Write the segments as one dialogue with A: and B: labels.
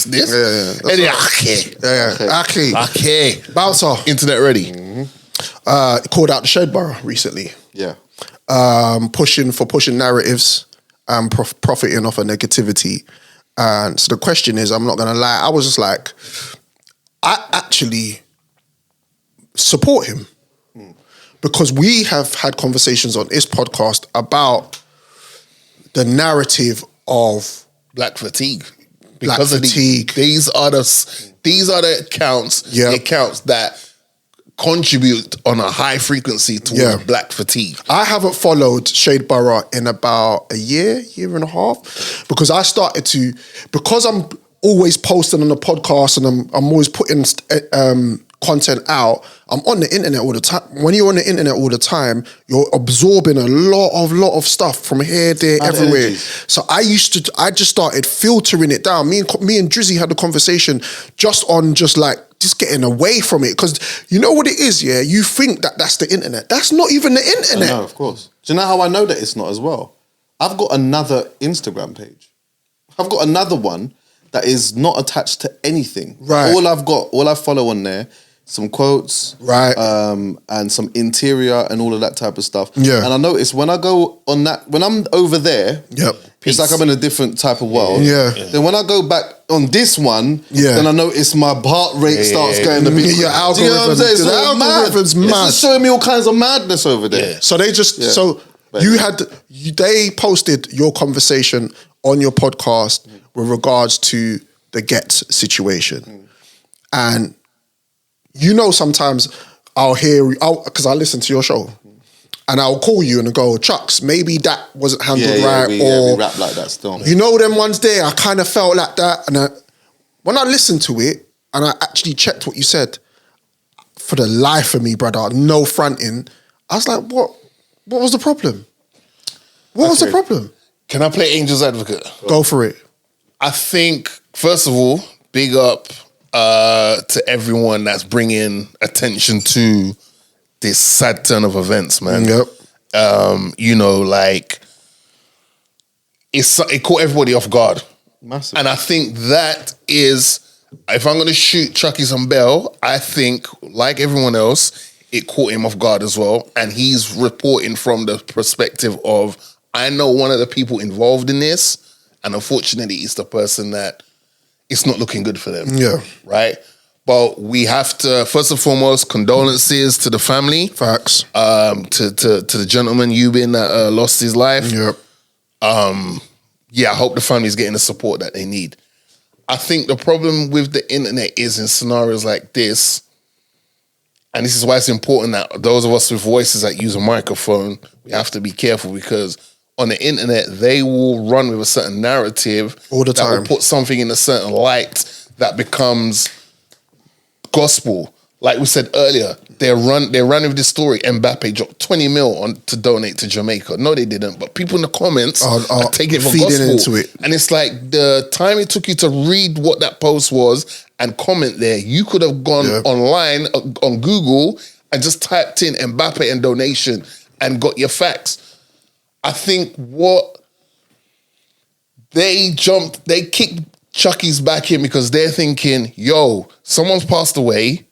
A: this.
B: Yeah.
A: And then, okay.
B: Bouncer.
A: Internet ready.
B: Called out the Shade Borough recently.
C: Yeah.
B: Pushing narratives and profiting off of negativity. And so the question is, I'm not going to lie, I was just like, I actually support him. Because we have had conversations on this podcast about the narrative of
A: black fatigue.
B: Fatigue.
A: These are the accounts, the accounts that contribute on a high frequency towards black fatigue. I
B: haven't followed Shade Borough in about a year and a half, because I started to, because I'm always posting on the podcast and I'm always putting content out. I'm on the internet all the time. When you're on the internet all the time, you're absorbing a lot of stuff from here, there, everywhere. Energies. So I just started filtering it down. Me and Drizzy had a conversation just getting away from it. Because you know what it is, yeah? You think that that's the internet. That's not even the internet.
C: I know, of course. Do you know how I know that it's not as well? I've got another Instagram page. I've got another one that is not attached to anything.
B: Right.
C: All I follow on there, some quotes,
B: right,
C: and some interior and all of that type of stuff.
B: Yeah.
C: And I notice when I go on that, when I'm over there, it's like I'm in a different type of world.
B: Yeah.
C: Then when I go back on this one, then I notice my heart rate starts going a bit.
B: Your algorithm,
C: do you know what I'm saying? It's
B: the algorithm's mad.
C: It's just showing me all kinds of madness over there.
B: Yeah. So they just they posted your conversation on your podcast with regards to the Ghetts situation, and you know, sometimes I'll hear, because I listen to your show, and I'll call you and go, Chucks, maybe that wasn't handled right,
C: or we rap like that still.
B: You know, them ones there, I kind of felt like that, and when I listened to it and I actually checked what you said, for the life of me, brother, no fronting, I was like, what was the problem? What was the problem?
A: Can I play Angel's Advocate?
B: Go for it.
A: I think, first of all, big up to everyone that's bringing attention to this sad turn of events, man.
B: Yep.
A: You know, like, it caught everybody off guard.
C: Massive.
A: And I think that is, if I'm going to shoot Chuckie some bail, I think, like everyone else, it caught him off guard as well. And he's reporting from the perspective of, I know one of the people involved in this, and unfortunately, it's the person that it's not looking good for them.
B: Yeah.
A: Right? But we have to, first and foremost, condolences to the family.
B: Facts.
A: To the gentleman, Eubin, that lost his life.
B: Yep.
A: I hope the family's getting the support that they need. I think the problem with the internet is in scenarios like this, and this is why it's important that those of us with voices that use a microphone, we have to be careful, because on the internet, they will run with a certain narrative
B: all the time.
A: That will put something in a certain light that becomes gospel. Like we said earlier, they ran with this story. Mbappe dropped 20 mil to donate to Jamaica. No, they didn't. But people in the comments are taking it for gospel.
B: Into it.
A: And it's like the time it took you to read what that post was and comment there, you could have gone online on Google and just typed in Mbappe and donation and got your facts. I think they kicked Chuckie's back in because they're thinking, yo, someone's passed away,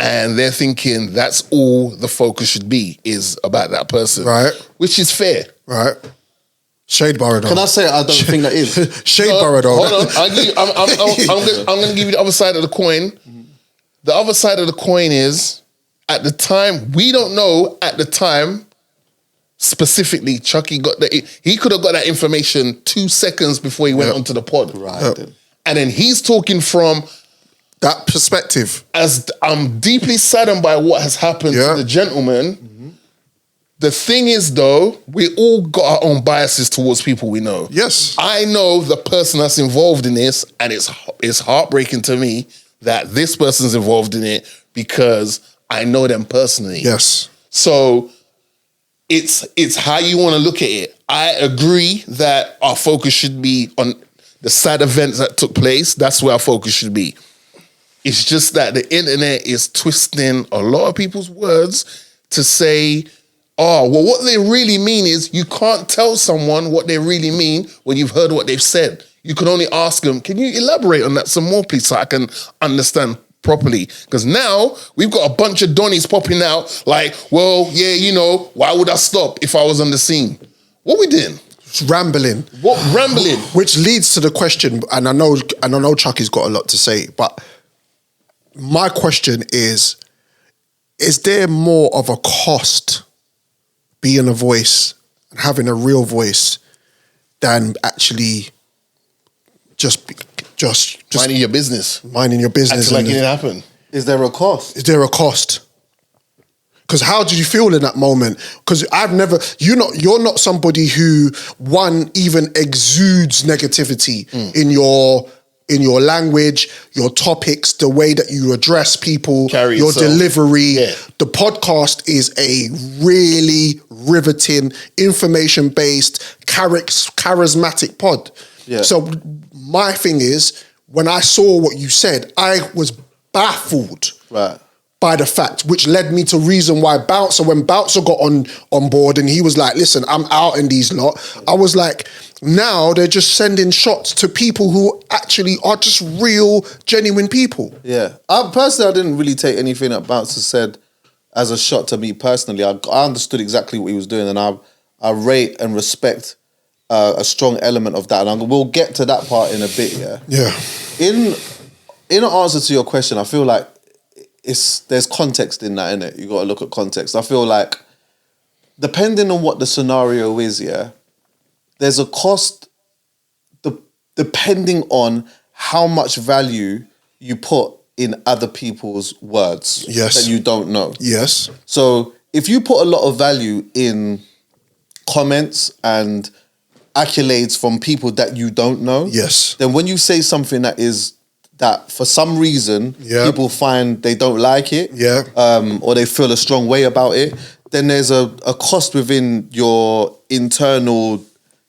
A: and they're thinking that's all the focus should be, is about that person.
B: Right.
A: Which is fair.
B: Right. Shade Borough, though.
C: Can I say I don't think that is?
B: Shade Borough, though.
A: Hold on. I'm going to give you the other side of the coin. The other side of the coin is, at the time, we don't know at the time, specifically, Chuckie he could have got that information 2 seconds before he went onto the pod.
C: Right.
A: And then he's talking from
B: that perspective.
A: As I'm deeply saddened by what has happened to the gentleman. Mm-hmm. The thing is, though, we all got our own biases towards people we know.
B: Yes.
A: I know the person that's involved in this, and it's heartbreaking to me that this person's involved in it because I know them personally.
B: Yes.
A: So it's how you want to look at it. I agree that our focus should be on the sad events that took place. That's where our focus should be. It's just that the internet is twisting a lot of people's words to say, oh, well, what they really mean is you can't tell someone what they really mean when you've heard what they've said. you can only ask them, can you elaborate on that some more, please, so I can understand properly? Because now we've got a bunch of Donnies popping out like, well, yeah, you know, why would I stop if I was on the scene? What we doing?
B: It's rambling.
A: What rambling?
B: Which leads to the question, and I know Chuckie's got a lot to say, but my question is there more of a cost being a voice and having a real voice than actually just
A: Minding your business.
B: Minding your business.
A: Acting like it didn't happen.
C: Is there a cost?
B: Is there a cost? Because how did you feel in that moment? Because you're not somebody who, one, even exudes negativity in your language, your topics, the way that you address people, your delivery.
A: Yeah.
B: The podcast is a really riveting, information-based, charismatic pod.
C: Yeah.
B: So my thing is, when I saw what you said, I was baffled.
C: Right.
B: By the fact, which led me to reason why Bouncer, when Bouncer got on board and he was like, listen, I'm out in these lot, I was like, now they're just sending shots to people who actually are just real, genuine people.
C: Yeah. I didn't really take anything that Bouncer said as a shot to me personally. I understood exactly what he was doing, and I rate and respect a strong element of that. And we'll get to that part in a bit, yeah?
B: Yeah.
C: In answer to your question, I feel like there's context in that, innit? You got to look at context. I feel like depending on what the scenario is, yeah, there's a cost depending on how much value you put in other people's words that you don't know.
B: Yes.
C: So if you put a lot of value in comments and accolades from people that you don't know,
B: yes,
C: then when you say something that for some reason people find they don't like it, or they feel a strong way about it, then there's a cost within your internal,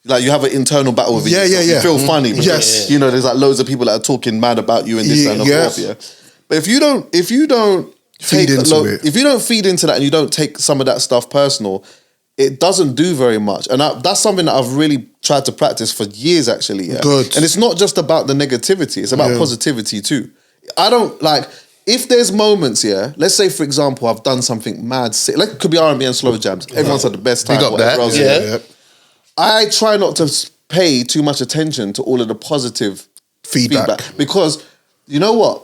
C: like you have an internal battle with yourself. You feel funny because you know there's like loads of people that are talking mad about you and this and that. But if you don't feed into that and you don't take some of that stuff personal, it doesn't do very much. And that's something that I've really tried to practice for years, actually. Yeah?
B: Good.
C: And it's not just about the negativity. It's about positivity too. I don't, like, if there's moments, let's say, for example, I've done something mad sick. Like, it could be R&B and slow jams. Everyone's had the best time.
A: Big up that.
C: I try not to pay too much attention to all of the positive feedback. Because, you know what?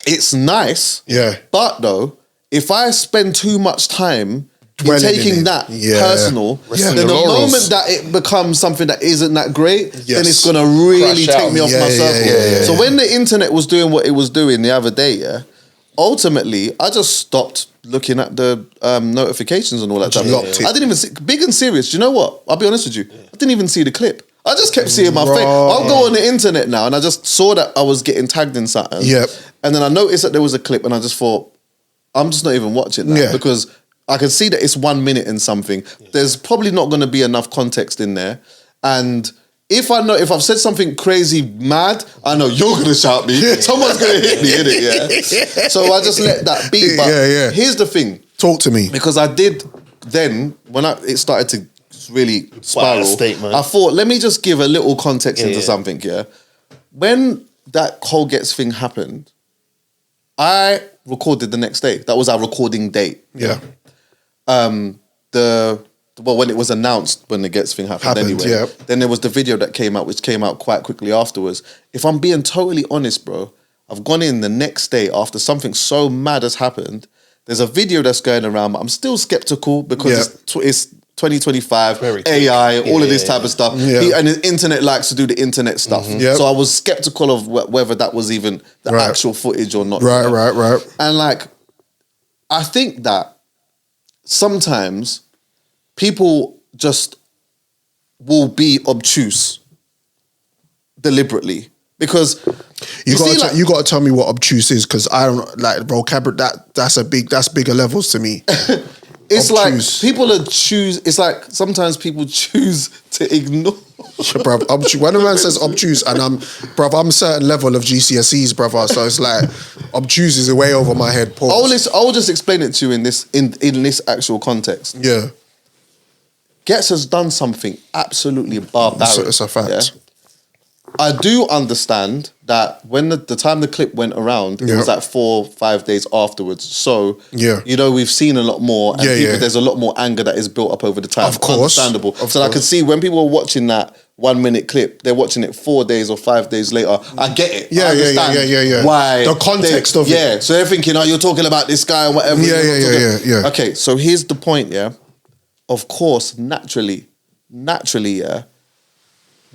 C: It's nice.
B: Yeah.
C: But, though, if I spend too much time taking that personal, then the moment that it becomes something that isn't that great, then it's gonna really take me off my circle. So when the internet was doing what it was doing the other day, ultimately I just stopped looking at the notifications and all that stuff. I didn't even see, big and serious. Do you know what? I'll be honest with you. I didn't even see the clip. I just kept seeing my face. I'll go on the internet now and I just saw that I was getting tagged in something. And then I noticed that there was a clip and I just thought, I'm just not even watching that because I can see that it's 1 minute and something. There's probably not going to be enough context in there. And if I've said something crazy mad, I know you're going to shout me. Someone's going to hit me, innit? So I just let that be. But here's the thing.
B: Talk to me.
C: Because I did then, when it started to really spiral, I thought, let me just give a little context into something, When that whole Ghetts thing happened, I recorded the next day. That was our recording date. When it was announced when the Ghetts thing happened anyway. Then there was the video that came out, which came out quite quickly afterwards. If I'm being totally honest, bro, I've gone in the next day after something so mad has happened. There's a video that's going around, but I'm still skeptical because it's 2025, AI, all of this type of stuff. And the internet likes to do the internet stuff. So I was skeptical of whether that was even the actual footage or not.
B: Right.
C: And like, I think that sometimes people just will be obtuse deliberately because
B: you got to tell me what obtuse is because I don't like vocabulary. That's bigger levels to me.
C: It's obtuse. Like people it's like sometimes people choose to ignore.
B: Bruv, when a man says obtuse and I'm a certain level of GCSEs, brother, so it's like obtuse is way over my head.
C: I'll just explain it to you in this actual context. Ghetts has done something absolutely barbaric.
B: It's a fact.
C: I do understand that when the time the clip went around, it was like 4 or 5 days afterwards. So, you know, we've seen a lot more, and there's a lot more anger that is built up over the time.
B: Of course.
C: Understandable. So I can see when people are watching that 1 minute clip, they're watching it 4 days or 5 days later. I get it.
B: Yeah,
C: I understand why.
B: The context of it.
C: Yeah, so they're thinking, oh, you're talking about this guy or whatever.
B: Yeah.
C: Okay, so here's the point, Of course, naturally,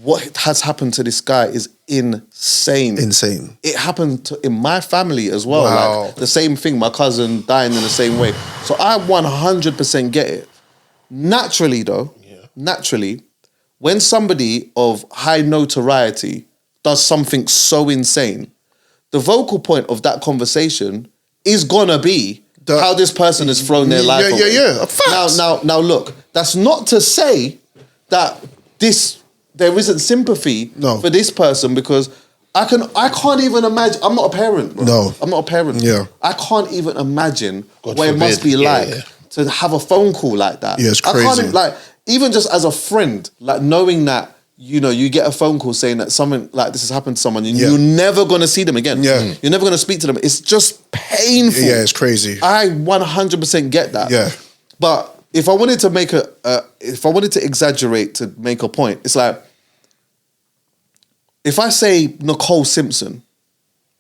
C: what has happened to this guy is insane.
B: Insane.
C: It happened in my family as well.
B: Wow.
C: Like the same thing, my cousin dying in the same way. So I 100% get it. Naturally though, when somebody of high notoriety does something so insane, the vocal point of that conversation is gonna be how this person has thrown their life away.
B: Facts.
C: Now look, that's not to say that there isn't sympathy for this person, because I can't even imagine. I'm not a parent, bro.
B: No.
C: I'm not a parent.
B: Yeah.
C: I can't even imagine
A: God
C: what
A: forbid.
C: it must be like to have a phone call like that.
B: Yeah, it's crazy.
C: I can't, like, even just as a friend, like knowing that, you know, you get a phone call saying that something like this has happened to someone and you're never going to see them again.
B: Yeah.
C: You're never going to speak to them. It's just painful.
B: Yeah, it's crazy.
C: I 100% get that.
B: Yeah.
C: But if I wanted to make if I wanted to exaggerate to make a point, it's like, if I say Nicole Simpson,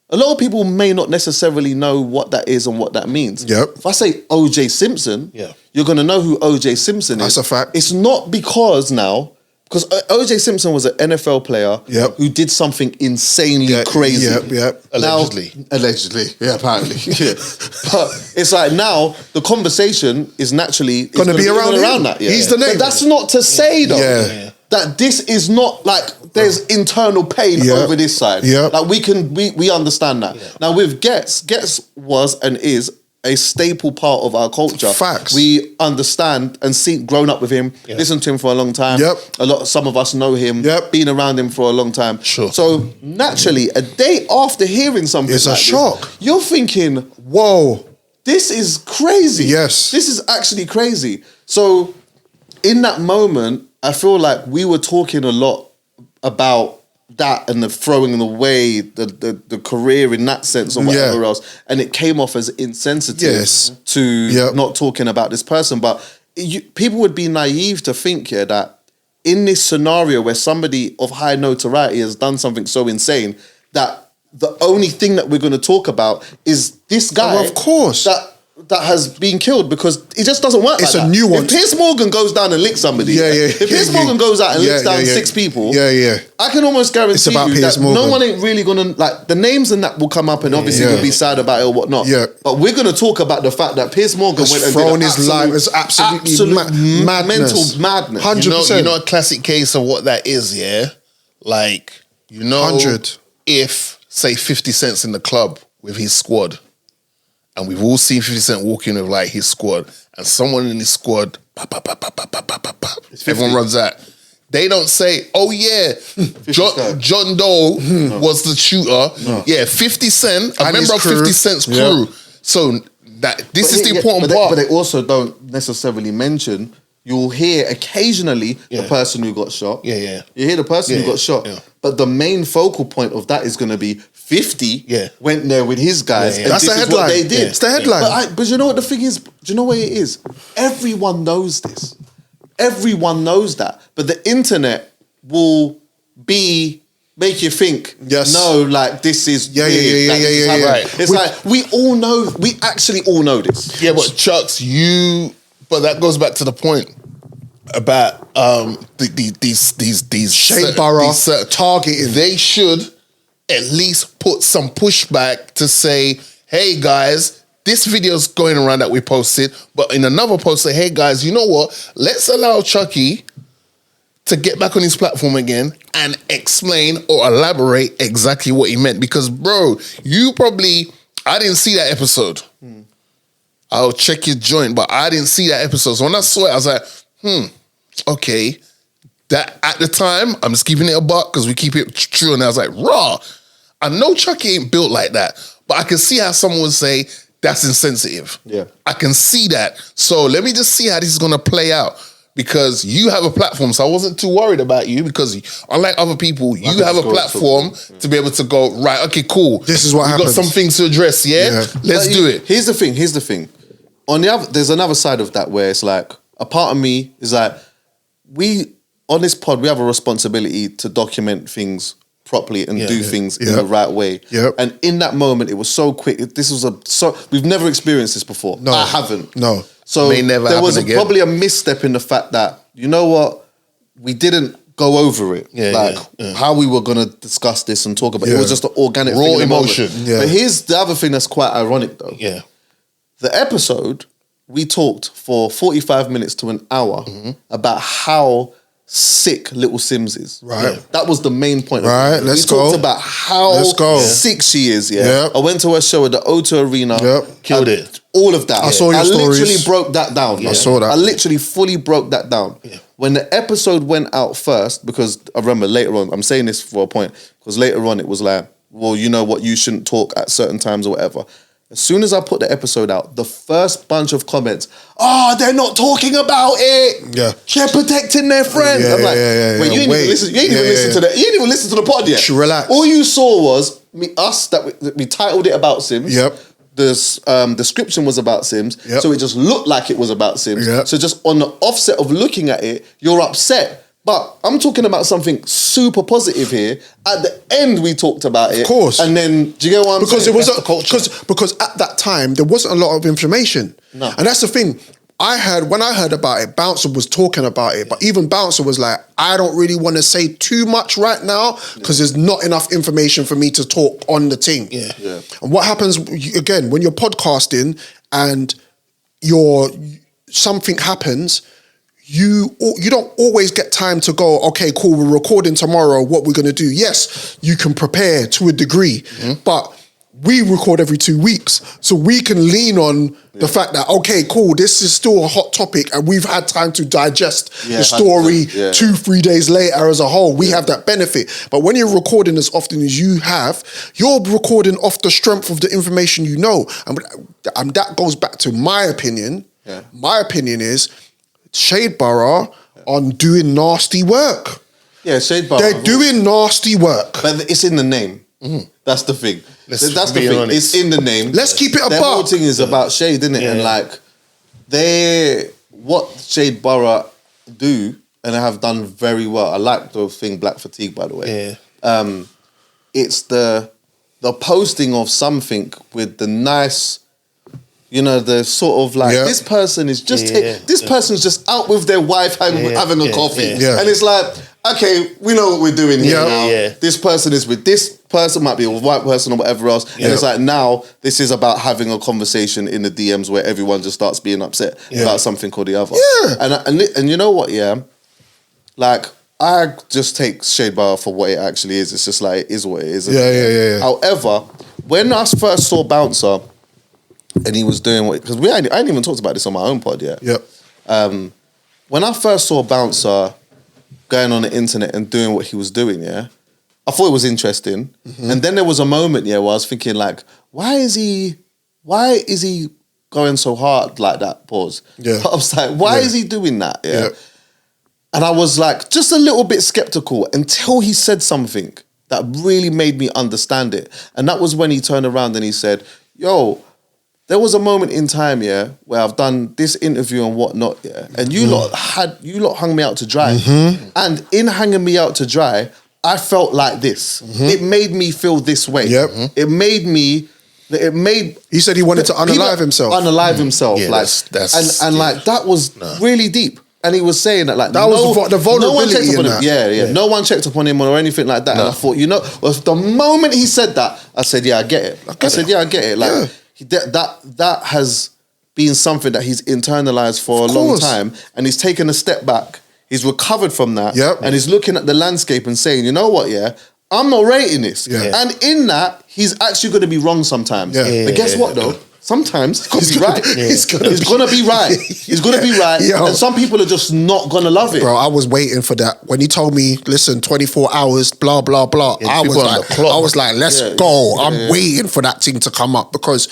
C: a lot of people may not necessarily know what that is and what that means.
B: Yep.
C: If I say OJ Simpson, you're going to know who OJ Simpson is.
B: That's a fact.
C: It's not because OJ Simpson was an NFL player who did something insanely crazy.
A: Allegedly.
C: Yeah, apparently. But it's like now the conversation is naturally
B: going to be around
C: that.
B: He's the name.
C: But that's not to say though that this is not like there's internal pain over this side. Like we understand that. Now with Ghetts was and is a staple part of our culture.
B: Facts.
C: We understand and grown up with him, listened to him for a long time. Some of us know him, been around him for a long time.
A: Sure.
C: So naturally, a day after hearing something
B: it's
C: like
B: a shock.
C: This, you're thinking,
B: whoa,
C: this is crazy.
B: Yes.
C: This is actually crazy. So in that moment, I feel like we were talking a lot about that and the throwing away the career in that sense or whatever else, and it came off as insensitive to not talking about this person. But people would be naive to think that in this scenario where somebody of high notoriety has done something so insane, that the only thing that we're going to talk about is this guy,
B: of course,
C: that has been killed, because it just doesn't work.
B: It's
C: like
B: a
C: that.
B: nuance.
C: If Piers Morgan goes down and licks somebody, if Piers Morgan goes out and licks down 6 people, I can almost guarantee you that no one ain't really gonna, like, the names and that will come up and obviously we'll be sad about it or whatnot. But we're gonna talk about the fact that Piers Morgan went and
B: thrown his life as absolute madness.
C: Mental madness.
B: 100%.
A: You know a classic case of what that is, Like,
B: 100.
A: If, say, 50 Cent's in the club with his squad, and we've all seen 50 Cent walking with like his squad, and someone in his squad, everyone runs out. They don't say, oh yeah, John Doe was the shooter. Yeah, 50 Cent, a member of 50 Cent's crew. So this is the important part.
C: But they also don't necessarily mention, you'll hear occasionally the person who got shot. You hear the person who got shot. But the main focal point of that is going to be 50 went there with his guys. And
B: that's the headline.
C: What they did.
B: It's the headline.
C: But you know what the thing is? Do you know what it is? Everyone knows this. Everyone knows that. But the internet will make you think, no, like this is weird. Right. It's like we actually all know this.
A: Yeah, but Chucks, but that goes back to the point about these
B: Shade Borough targeting.
A: They should at least put some pushback to say, hey guys, this video's going around that we posted, but in another post say, hey guys, you know what? Let's allow Chuckie to get back on his platform again and explain or elaborate exactly what he meant. Because bro, I didn't see that episode. I'll check your joint, but I didn't see that episode. So when I saw it, I was like, okay. That at the time, I'm just keeping it a buck because we keep it true. And I was like, raw. I know Chuckie ain't built like that, but I can see how someone would say that's insensitive. I can see that. So let me just see how this is going to play out. because you have a platform. So I wasn't too worried about you because unlike other people, you have a platform to be able to go, right, okay, cool.
B: This is what happens.
A: We've got some things to address, Let's do it.
C: Here's the thing. On the other, there's another side of that where it's like, a part of me is like, on this pod, we have a responsibility to document things properly and do things in the right way.
B: Yep.
C: And in that moment, it was so quick. We've never experienced this before.
B: No.
C: I haven't.
B: No.
C: So there was probably a misstep in the fact that, you know what, we didn't go over it. How we were going to discuss this and talk about it. It was just an organic
A: raw
C: thing in the
A: emotion.
C: moment. But here's the other thing that's quite ironic though.
A: Yeah.
C: The episode, we talked for 45 minutes to an hour about how sick Little Sims is.
B: Right.
C: That was the main point.
B: Right, let's go.
C: We talked about how sick she is,
B: Yep.
C: I went to her show at the O2 Arena.
B: Yep.
A: Killed it.
C: All of that.
B: I saw your
C: I
B: stories.
C: literally broke that down.
B: I saw that.
C: I literally fully broke that down. Yeah. When the episode went out first, because I remember later on, I'm saying this for a point, because later on it was like, well, you know what, you shouldn't talk at certain times or whatever. As soon as I put the episode out, the first bunch of comments, they're not talking about it.
B: Yeah.
C: They're protecting their friend. I'm like, wait, you ain't even listen to the pod yet.
B: Relax.
C: All you saw was we titled it about Sims.
B: Yep.
C: The description was about Sims.
B: Yep.
C: So it just looked like it was about Sims.
B: Yep.
C: So just on the offset of looking at it, you're upset. But I'm talking about something super positive here. At the end, we talked about it.
B: Of course.
C: And then, do you get what I'm saying?
B: Because it was because at that time there wasn't a lot of information.
C: No.
B: And that's the thing. When I heard about it, Bouncer was talking about it, but even Bouncer was like, I don't really want to say too much right now because there's not enough information for me to talk on the thing.
C: Yeah.
B: And what happens again when you're podcasting and something happens, you don't always get time to go, okay, cool, we're recording tomorrow, what we're going to do. Yes, you can prepare to a degree, but we record every 2 weeks, so we can lean on the fact that, okay, cool, this is still a hot topic and we've had time to digest the story 2-3 days later as a whole. We have that benefit. But when you're recording as often as you have, you're recording off the strength of the information you know. And that goes back to my opinion. Yeah. My opinion is Shade Borough on doing nasty work.
C: Yeah, Shade Borough.
B: They're doing nasty work.
C: But it's in the name. That's the thing. That's the thing.
A: Honest.
C: It's in the name.
B: Let's keep it a
C: buck. The whole thing is about Shade, isn't it?
A: Yeah.
C: And like, what Shade Borough do, and they have done very well. I like the thing Black Fatigue, by the way.
A: Yeah.
C: It's the posting of something with the nice, the sort of like, this person is just person's just out with their wife having a coffee.
B: Yeah.
C: And it's like, okay, we know what we're doing here now.
A: Yeah.
C: This person is with this person, might be a white person or whatever else. And it's like, now this is about having a conversation in the DMs where everyone just starts being upset about something or the other. Yeah. And you know what, like, I just take Shade Borough for what it actually is. It's just like, it is what it is.
B: Yeah.
C: However, when I first saw Bouncer, and he was doing because I ain't even talked about this on my own pod yet.
B: Yep.
C: When I first saw Bouncer going on the internet and doing what he was doing, I thought it was interesting. Mm-hmm. And then there was a moment, where I was thinking like, why is he going so hard like that? Pause.
B: Yeah.
C: I was like, why is he doing that? Yeah. And I was like, just a little bit skeptical until he said something that really made me understand it. And that was when he turned around and he said, yo, there was a moment in time, where I've done this interview and whatnot, and you lot hung me out to dry. Mm-hmm. And in hanging me out to dry, I felt like this. Mm-hmm. It made me feel this way.
B: Yep. He said he wanted to unalive himself.
C: Unalive himself.
A: Yeah,
C: like like that was really deep. And he was saying that, like,
B: that was the vulnerability.
C: No one checked up on
B: in
C: him.
B: that.
C: No one checked up on him or anything like that. No. And I thought, the moment he said that, I said, I get it. I get it. Like, that has been something that he's internalized for a long time, and he's taken a step back. He's recovered from that, and he's looking at the landscape and saying, you know what, I'm not rating this. Yeah. And in that, he's actually going to be wrong sometimes. Yeah. But guess what, though? Sometimes he's going to be right. He's going to be right. He's going to be right. And some people are just not going to love it.
B: Bro, I was waiting for that. When he told me, listen, 24 hours, blah, blah, blah. I was like, let's go. I'm waiting for that thing to come up because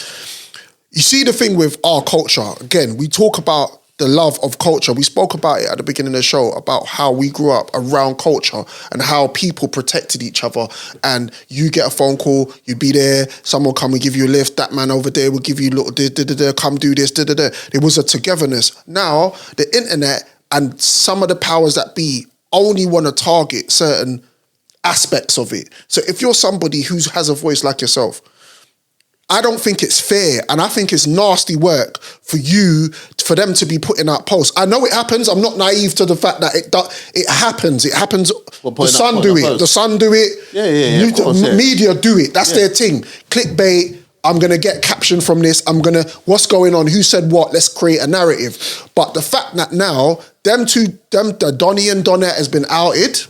B: you see the thing with our culture. Again, we talk about the love of culture. We spoke about it at the beginning of the show, about how we grew up around culture and how people protected each other. And you get a phone call, you'd be there, someone come and give you a lift, that man over there will give you a little, come do this, There was a togetherness. Now, the internet and some of the powers that be only want to target certain aspects of it. So if you're somebody who has a voice like yourself, I don't think it's fair, and I think it's nasty work for them to be putting out posts. I know it happens. I'm not naive to the fact that it happens. It happens. The Sun do it. The Sun do it.
C: Yeah.
B: Media do it. That's their thing. Clickbait. I'm gonna get caption from this. What's going on? Who said what? Let's create a narrative. But the fact that now the Donnie and Donette has been outed.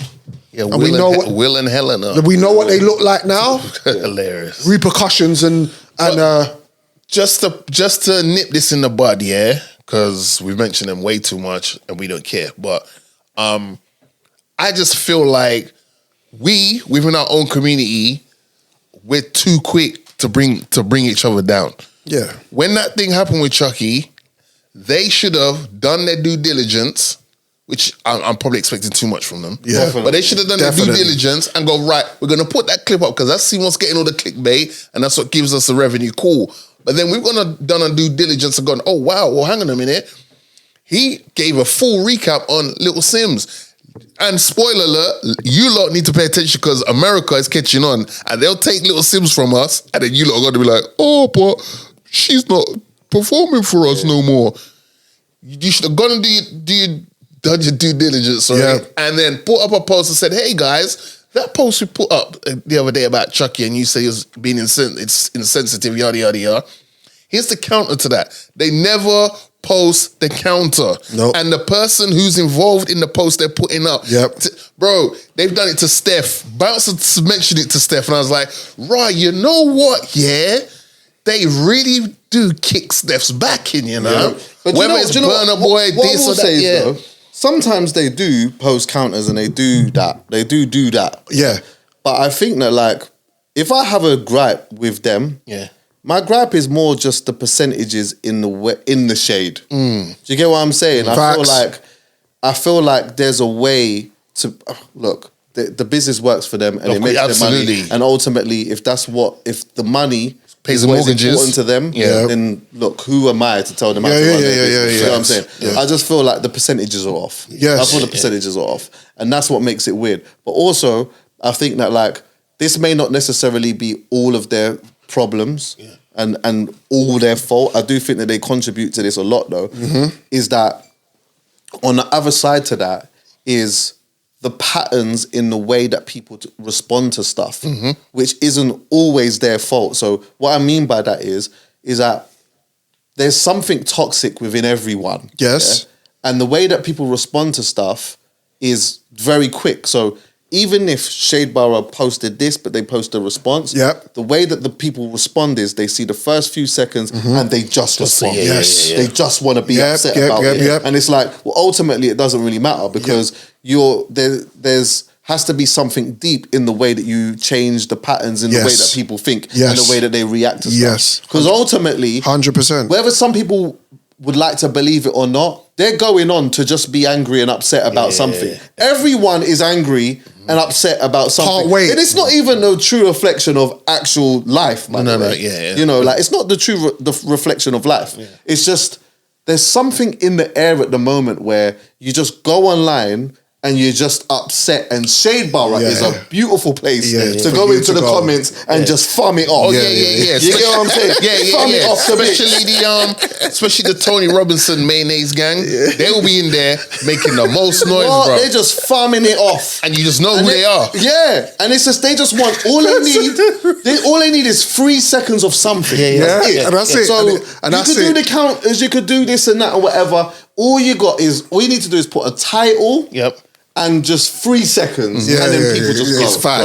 A: Yeah, Will and Helena.
B: We know what they look like now.
A: Hilarious.
B: Repercussions and
A: just to nip this in the bud, yeah, because we've mentioned them way too much and we don't care. But I just feel like we, within our own community, we're too quick to bring each other down.
B: Yeah.
A: When that thing happened with Chuckie, they should have done their due diligence, which I'm probably expecting too much from them.
B: Yeah.
A: But they should have done their due diligence and go, right, we're going to put that clip up because that's what's getting all the clickbait and that's what gives us the revenue. Cool. But then we've done a due diligence and gone, oh, wow, well, hang on a minute. He gave a full recap on Little Sims. And spoiler alert, you lot need to pay attention because America is catching on and they'll take Little Sims from us and then you lot are going to be like, oh, but she's not performing for us no more. You should have gone and done your due diligence, and then put up a post and said, hey guys, that post we put up the other day about Chuckie and you say it's being insensitive, yada, yada, yada. Here's the counter to that. They never post the counter.
B: Nope.
A: And the person who's involved in the post they're putting up, bro, they've done it to Steph. Bouncer mentioned it to Steph and I was like, right, you know what, yeah? They really do kick Steph's back in, you know?
C: Yeah. But
A: whether it's Burna Boy, this or that,
C: though, sometimes they do post counters and they do that. They do that.
B: Yeah.
C: But I think that, like, if I have a gripe with them, my gripe is more just the percentages in the shade. Do you get what I'm saying?
B: Facts.
C: I feel like there's a way to look. The business works for them and it makes their money. And ultimately, if the money
A: pays the mortgages
C: important to them, then look, who am I to tell them how to run their business? You know what I'm saying? Yeah. I just feel like the percentages are off.
B: Yes.
C: I feel the percentages are off. And that's what makes it weird. But also, I think that, like, this may not necessarily be all of their problems and all their fault. I do think that they contribute to this a lot, though. Is that on the other side to that is the patterns in the way that people respond to stuff, which isn't always their fault. So what I mean by that is that there's something toxic within everyone.
B: Yes.
C: Yeah? And the way that people respond to stuff is very quick. So even if Shade Borough posted this, but they post a response, the way that the people respond is they see the first few seconds and they just respond. They just want to be upset about it. And it's like, well, ultimately it doesn't really matter because there's has to be something deep in the way that you change the patterns in the way that people think and the way that they react to stuff. Because ultimately,
B: 100%.
C: Whether some people would like to believe it or not, they're going on to just be angry and upset about something. Everyone is angry and upset about something.
B: Can't wait.
C: And it's not even a true reflection of actual life, man. You know, like, it's not the true reflection of life. It's just, there's something in the air at the moment where you just go online and you're just upset, and Shade Borough is a beautiful place to go into the comments and just farm it off.
A: You
C: get what I'm saying? Farm it off
A: especially the Tony Robinson mayonnaise gang. They will be in there making the most noise, bro.
C: They're just farming it off,
A: and you just know who they are.
C: Yeah, and it's just they just want all they need is 3 seconds of something.
B: And that's it.
C: So
B: and
C: you could do the counters, you could do this and that or whatever. All you need to do is put a title. And just 3 seconds, and then people just go.
B: It's fine.